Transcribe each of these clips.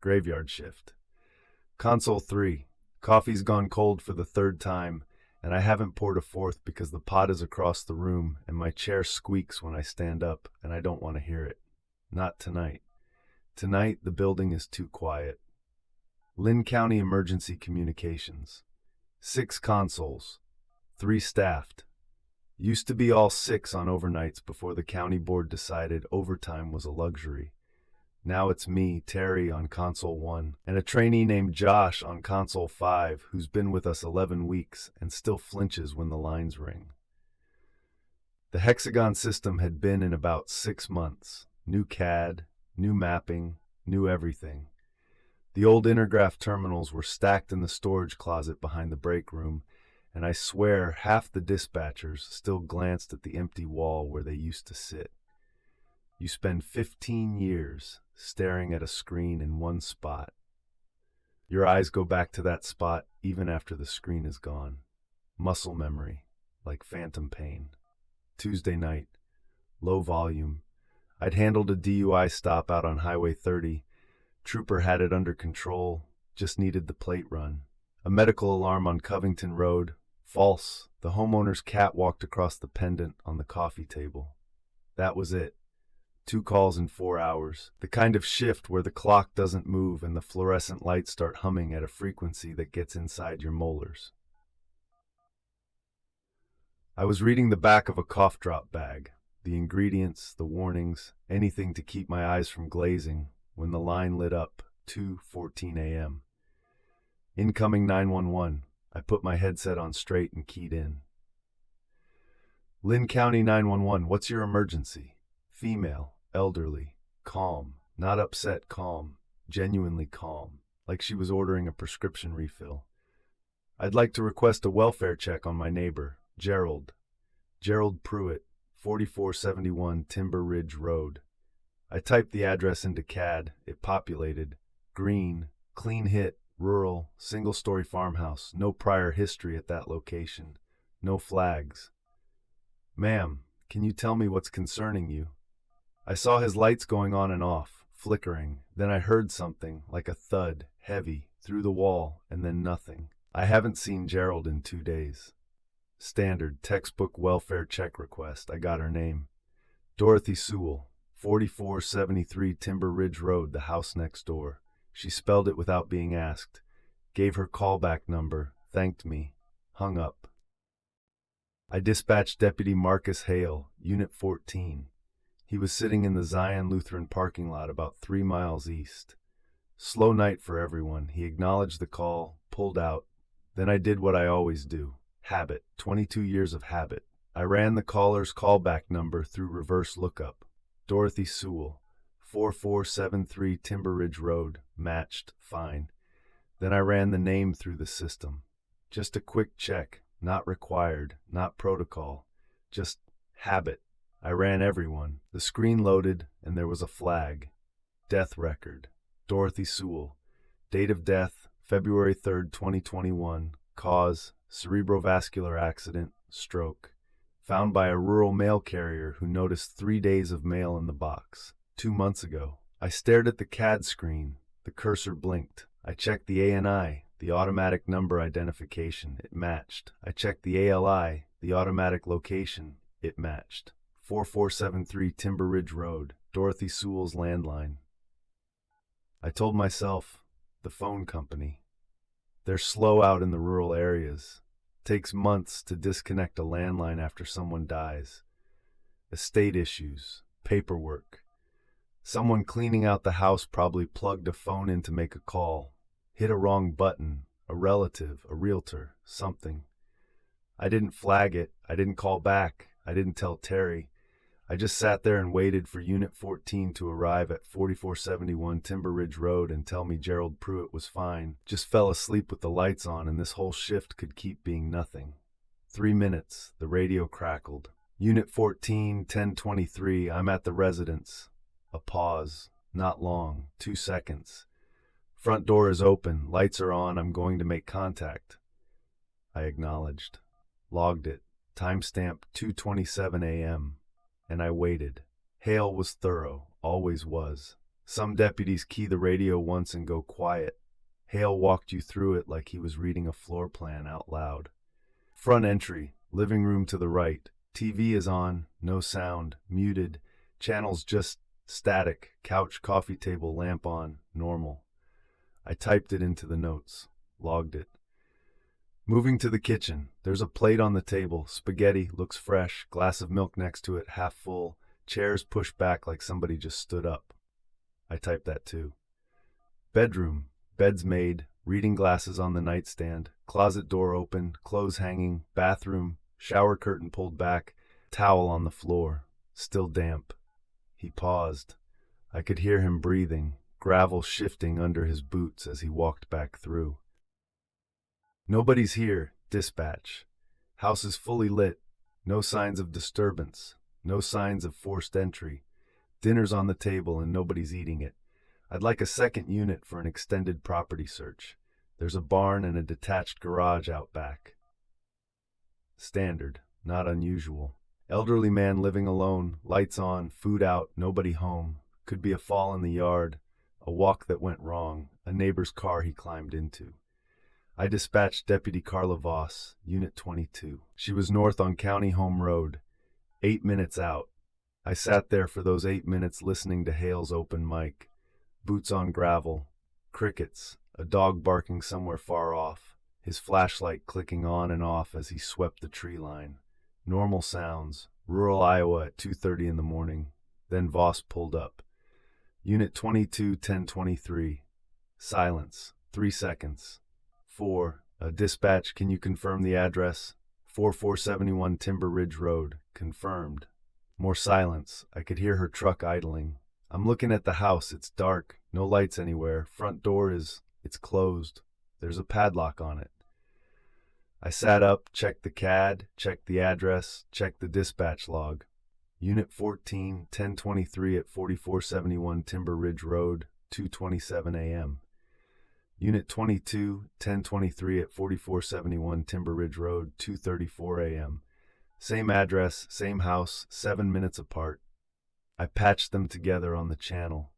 Graveyard shift. Console 3. Coffee's gone cold for the third time, and I haven't poured a fourth because the pot is across the room and my chair squeaks when I stand up and I don't want to hear it. Not tonight. Tonight, the building is too quiet. Lynn County Emergency Communications. 6 consoles. 3 staffed. Used to be all 6 on overnights before the county board decided overtime was a luxury. Now it's me, Terry, on console 1, and a trainee named Josh on console 5 who's been with us 11 weeks and still flinches when the lines ring. The hexagon system had been in about 6 months. New CAD, new mapping, new everything. The old Intergraph terminals were stacked in the storage closet behind the break room, and I swear half the dispatchers still glanced at the empty wall where they used to sit. You spend 15 years staring at a screen in one spot. Your eyes go back to that spot even after the screen is gone. Muscle memory, like phantom pain. Tuesday night, low volume. I'd handled a DUI stop out on Highway 30. Trooper had it under control, just needed the plate run. A medical alarm on Covington Road. False. The homeowner's cat walked across the pendant on the coffee table. That was it. 2 calls in 4 hours. The kind of shift where the clock doesn't move and the fluorescent lights start humming at a frequency that gets inside your molars. I was reading the back of a cough drop bag. The ingredients, the warnings, anything to keep my eyes from glazing, when the line lit up, 2:14 a.m. Incoming 911. I put my headset on straight and keyed in. Lynn County 911, what's your emergency? Female, elderly, calm, not upset, calm, genuinely calm, like she was ordering a prescription refill. I'd like to request a welfare check on my neighbor, Gerald Pruitt, 4471 Timber Ridge Road. I typed the address into CAD. It populated. Green, clean hit, rural, single-story farmhouse. No prior history at that location. No flags. Ma'am, can you tell me what's concerning you? I saw his lights going on and off, flickering. Then I heard something, like a thud, heavy, through the wall, and then nothing. I haven't seen Gerald in 2 days. Standard, textbook welfare check request. I got her name. Dorothy Sewell, 4473 Timber Ridge Road, the house next door. She spelled it without being asked. Gave her callback number, thanked me, hung up. I dispatched Deputy Marcus Hale, Unit 14. He was sitting in the Zion Lutheran parking lot about 3 miles east. Slow night for everyone. He acknowledged the call, pulled out. Then I did what I always do. Habit. 22 years of habit. I ran the caller's callback number through reverse lookup. Dorothy Sewell, 4473 Timber Ridge Road. Matched. Fine. Then I ran the name through the system. Just a quick check. Not required. Not protocol. Just habit. I ran everyone. The screen loaded, and there was a flag. Death record. Dorothy Sewell. Date of death, February 3rd, 2021. Cause, cerebrovascular accident, stroke. Found by a rural mail carrier who noticed 3 days of mail in the box. 2 months ago. I stared at the CAD screen. The cursor blinked. I checked the ANI, the automatic number identification. It matched. I checked the ALI, the automatic location. It matched. 4473 Timber Ridge Road, Dorothy Sewell's landline. I told myself, the phone company. They're slow out in the rural areas. Takes months to disconnect a landline after someone dies. Estate issues, paperwork. Someone cleaning out the house probably plugged a phone in to make a call. Hit a wrong button, a relative, a realtor, something. I didn't flag it. I didn't call back. I didn't tell Terry. I just sat there and waited for Unit 14 to arrive at 4471 Timber Ridge Road and tell me Gerald Pruitt was fine. Just fell asleep with the lights on and this whole shift could keep being nothing. 3 minutes, the radio crackled. Unit 14, 1023, I'm at the residence. A pause. Not long. 2 seconds. Front door is open. Lights are on. I'm going to make contact. I acknowledged. Logged it. Timestamp 2:27 a.m. And I waited. Hale was thorough, always was. Some deputies key the radio once and go quiet. Hale walked you through it like he was reading a floor plan out loud. Front entry, living room to the right. TV is on, no sound, muted. Channels just static. Couch, coffee table, lamp on, normal. I typed it into the notes, logged it. Moving to the kitchen, there's a plate on the table, spaghetti, looks fresh, glass of milk next to it, half full, chairs pushed back like somebody just stood up. I typed that too. Bedroom, beds made, reading glasses on the nightstand, closet door open, clothes hanging, bathroom, shower curtain pulled back, towel on the floor, still damp. He paused. I could hear him breathing, gravel shifting under his boots as he walked back through. Nobody's here, dispatch. House is fully lit. No signs of disturbance. No signs of forced entry. Dinner's on the table and nobody's eating it. I'd like a second unit for an extended property search. There's a barn and a detached garage out back. Standard, not unusual. Elderly man living alone, lights on, food out, nobody home. Could be a fall in the yard, a walk that went wrong, a neighbor's car he climbed into. I dispatched Deputy Carla Voss, Unit 22. She was north on County Home Road, 8 minutes out. I sat there for those 8 minutes listening to Hale's open mic. Boots on gravel, crickets, a dog barking somewhere far off, his flashlight clicking on and off as he swept the tree line. Normal sounds, rural Iowa at 2:30 in the morning. Then Voss pulled up. Unit 22, 1023. Silence, 3 seconds. 4. Dispatch, can you confirm the address? 4471 Timber Ridge Road. Confirmed. More silence. I could hear her truck idling. I'm looking at the house. It's dark. No lights anywhere. Front door it's closed. There's a padlock on it. I sat up, checked the CAD, checked the address, checked the dispatch log. Unit 14, 1023 at 4471 Timber Ridge Road, 2:27 a.m. Unit 22, 1023 at 4471 Timber Ridge Road, 2:34 a.m. Same address, same house, 7 minutes apart. I patched them together on the channel.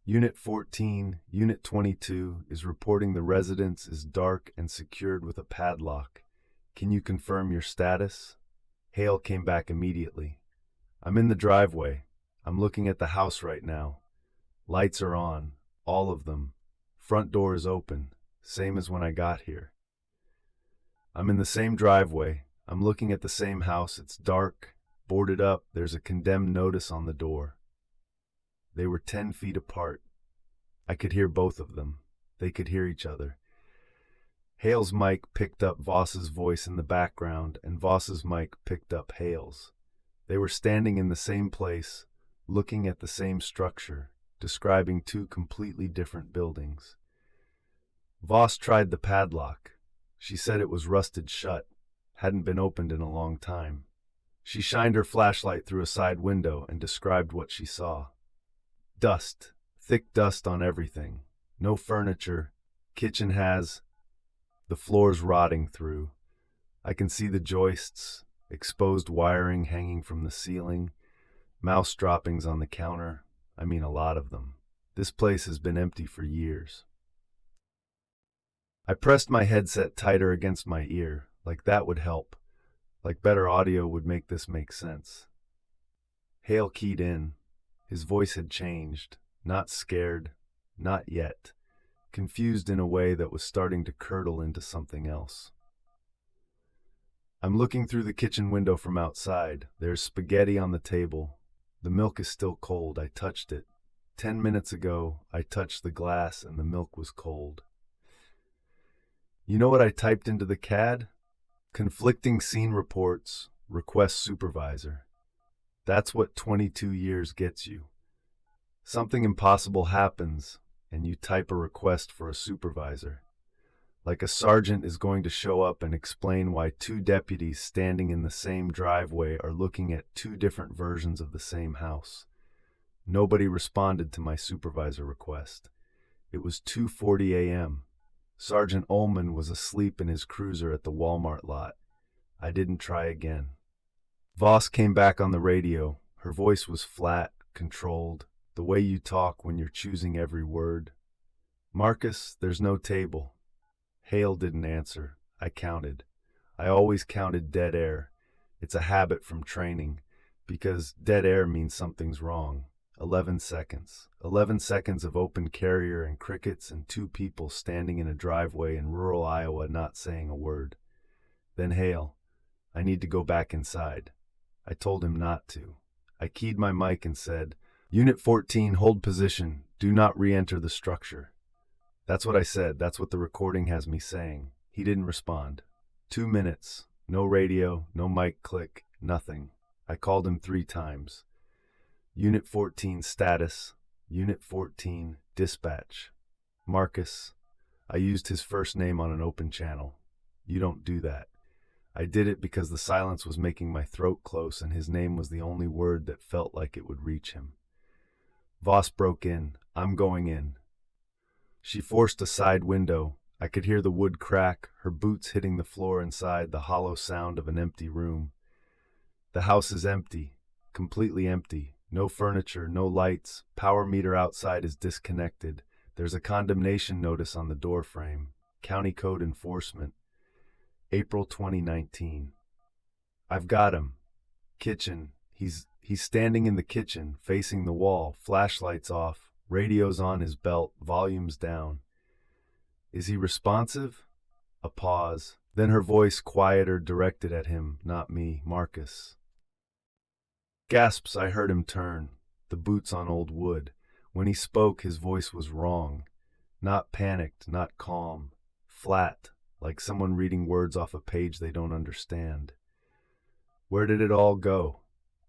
Unit 14, Unit 22 is reporting the residence is dark and secured with a padlock. Can you confirm your status? Hale came back immediately. I'm in the driveway. I'm looking at the house right now. Lights are on, all of them. Front door is open, same as when I got here. I'm in the same driveway. I'm looking at the same house. It's dark, boarded up. There's a condemned notice on the door. They were 10 feet apart. I could hear both of them. They could hear each other. Hale's mic picked up Voss's voice in the background, and Voss's mic picked up Hale's. They were standing in the same place, looking at the same structure, describing two completely different buildings. Voss tried the padlock. She said it was rusted shut, hadn't been opened in a long time. She shined her flashlight through a side window and described what she saw. Dust, thick dust on everything. No furniture. Kitchen has the floors rotting through. I can see the joists, exposed wiring hanging from the ceiling, mouse droppings on the counter. I mean, a lot of them. This place has been empty for years. I pressed my headset tighter against my ear, like that would help, like better audio would make this make sense. Hale keyed in. His voice had changed, not scared, not yet, confused in a way that was starting to curdle into something else. I'm looking through the kitchen window from outside. There's spaghetti on the table. The milk is still cold. I touched it. 10 minutes ago, I touched the glass and the milk was cold. You know what I typed into the CAD? Conflicting scene reports, request supervisor. That's what 22 years gets you. Something impossible happens, and you type a request for a supervisor. Like a sergeant is going to show up and explain why two deputies standing in the same driveway are looking at two different versions of the same house. Nobody responded to my supervisor request. It was 2:40 a.m. Sergeant Ullman was asleep in his cruiser at the Walmart lot. I didn't try again. Voss came back on the radio. Her voice was flat, controlled. The way you talk when you're choosing every word. Marcus, there's no table. Hale didn't answer. I counted. I always counted dead air. It's a habit from training, because dead air means something's wrong. 11 seconds. 11 seconds of open carrier and crickets and two people standing in a driveway in rural Iowa not saying a word. Then Hale, I need to go back inside. I told him not to. I keyed my mic and said, Unit 14, hold position. Do not re-enter the structure. That's what I said. That's what the recording has me saying. He didn't respond. 2 minutes. No radio, no mic click, nothing. I called him 3 times. Unit 14 status. Unit 14 dispatch. Marcus. I used his first name on an open channel. You don't do that. I did it because the silence was making my throat close and his name was the only word that felt like it would reach him. Voss broke in. I'm going in. She forced a side window. I could hear the wood crack, her boots hitting the floor inside, the hollow sound of an empty room. The house is empty, completely empty. No furniture, no lights. Power meter outside is disconnected. There's a condemnation notice on the door frame. County Code Enforcement. April 2019. I've got him. Kitchen. He's standing in the kitchen, facing the wall, flashlights off, radio's on his belt, volumes down. Is he responsive? A pause. Then her voice, quieter, directed at him, not me, Marcus. Gasps, I heard him turn, the boots on old wood. When he spoke, his voice was wrong. Not panicked, not calm. Flat, like someone reading words off a page they don't understand. Where did it all go?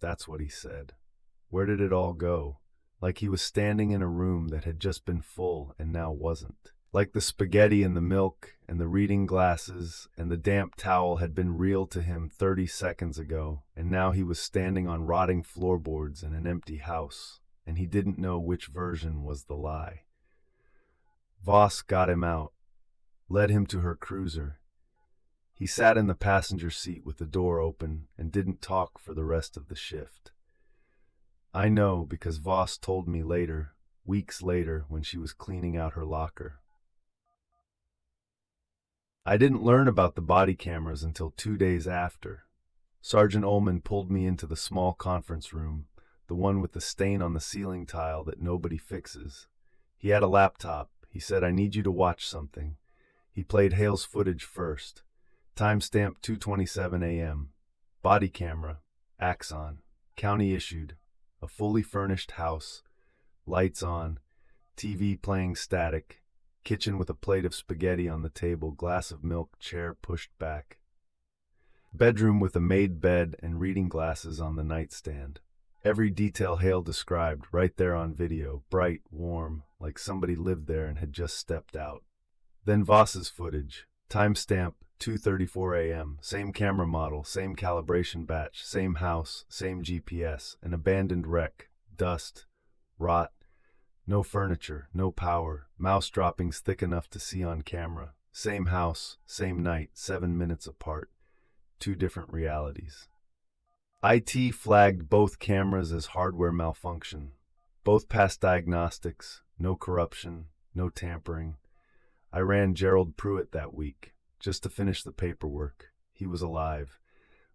That's what he said. Where did it all go? Like he was standing in a room that had just been full and now wasn't. Like the spaghetti and the milk and the reading glasses and the damp towel had been real to him 30 seconds ago, and now he was standing on rotting floorboards in an empty house, and he didn't know which version was the lie. Voss got him out, led him to her cruiser. He sat in the passenger seat with the door open and didn't talk for the rest of the shift. I know because Voss told me later, weeks later, when she was cleaning out her locker. I didn't learn about the body cameras until 2 days after. Sergeant Ullman pulled me into the small conference room, the one with the stain on the ceiling tile that nobody fixes. He had a laptop. He said, I need you to watch something. He played Hale's footage first. Timestamp 2:27 a.m. Body camera. Axon. County issued. A fully furnished house. Lights on. TV playing static. Kitchen with a plate of spaghetti on the table, glass of milk, chair pushed back. Bedroom with a made bed and reading glasses on the nightstand. Every detail Hale described, right there on video, bright, warm, like somebody lived there and had just stepped out. Then Voss's footage. Timestamp 2:34 a.m. Same camera model, same calibration batch, same house, same GPS, an abandoned wreck, dust, rot, no furniture, no power, mouse droppings thick enough to see on camera. Same house, same night, 7 minutes apart. 2 different realities. IT flagged both cameras as hardware malfunction. Both passed diagnostics, no corruption, no tampering. I ran Gerald Pruitt that week, just to finish the paperwork. He was alive,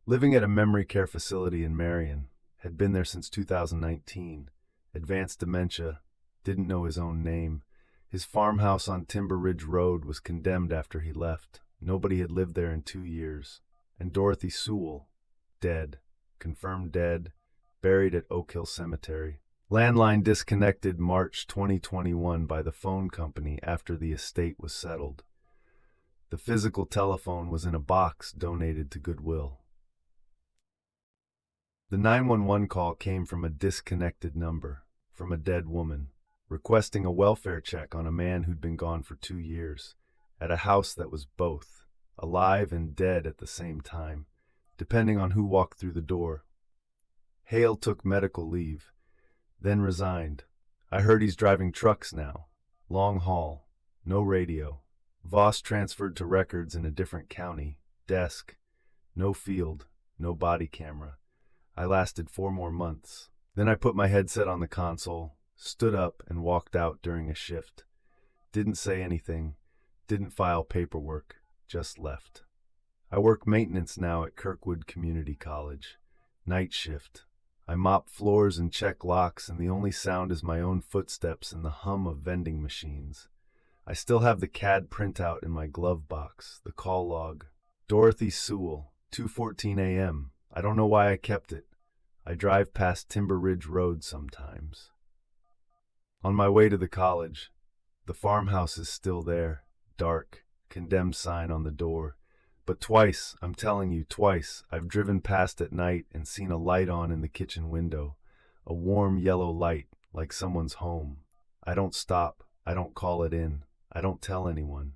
living at a memory care facility in Marion, had been there since 2019, advanced dementia, didn't know his own name. His farmhouse on Timber Ridge Road was condemned after he left. Nobody had lived there in 2 years. And Dorothy Sewell, dead, confirmed dead, buried at Oak Hill Cemetery. Landline disconnected March 2021 by the phone company after the estate was settled. The physical telephone was in a box donated to Goodwill. The 911 call came from a disconnected number, from a dead woman, requesting a welfare check on a man who'd been gone for 2 years, at a house that was both, alive and dead at the same time, depending on who walked through the door. Hale took medical leave, then resigned. I heard he's driving trucks now, long haul, no radio. Voss transferred to records in a different county, desk, no field, no body camera. I lasted 4 more months. Then I put my headset on the console, stood up and walked out during a shift. Didn't say anything, didn't file paperwork, just left. I work maintenance now at Kirkwood Community College. Night shift. I mop floors and check locks, and the only sound is my own footsteps and the hum of vending machines. I still have the CAD printout in my glove box, the call log. Dorothy Sewell, 2:14 a.m. I don't know why I kept it. I drive past Timber Ridge Road sometimes. On my way to the college, the farmhouse is still there, dark, condemned sign on the door. But twice, I'm telling you, twice, I've driven past at night and seen a light on in the kitchen window. A warm yellow light, like someone's home. I don't stop. I don't call it in. I don't tell anyone.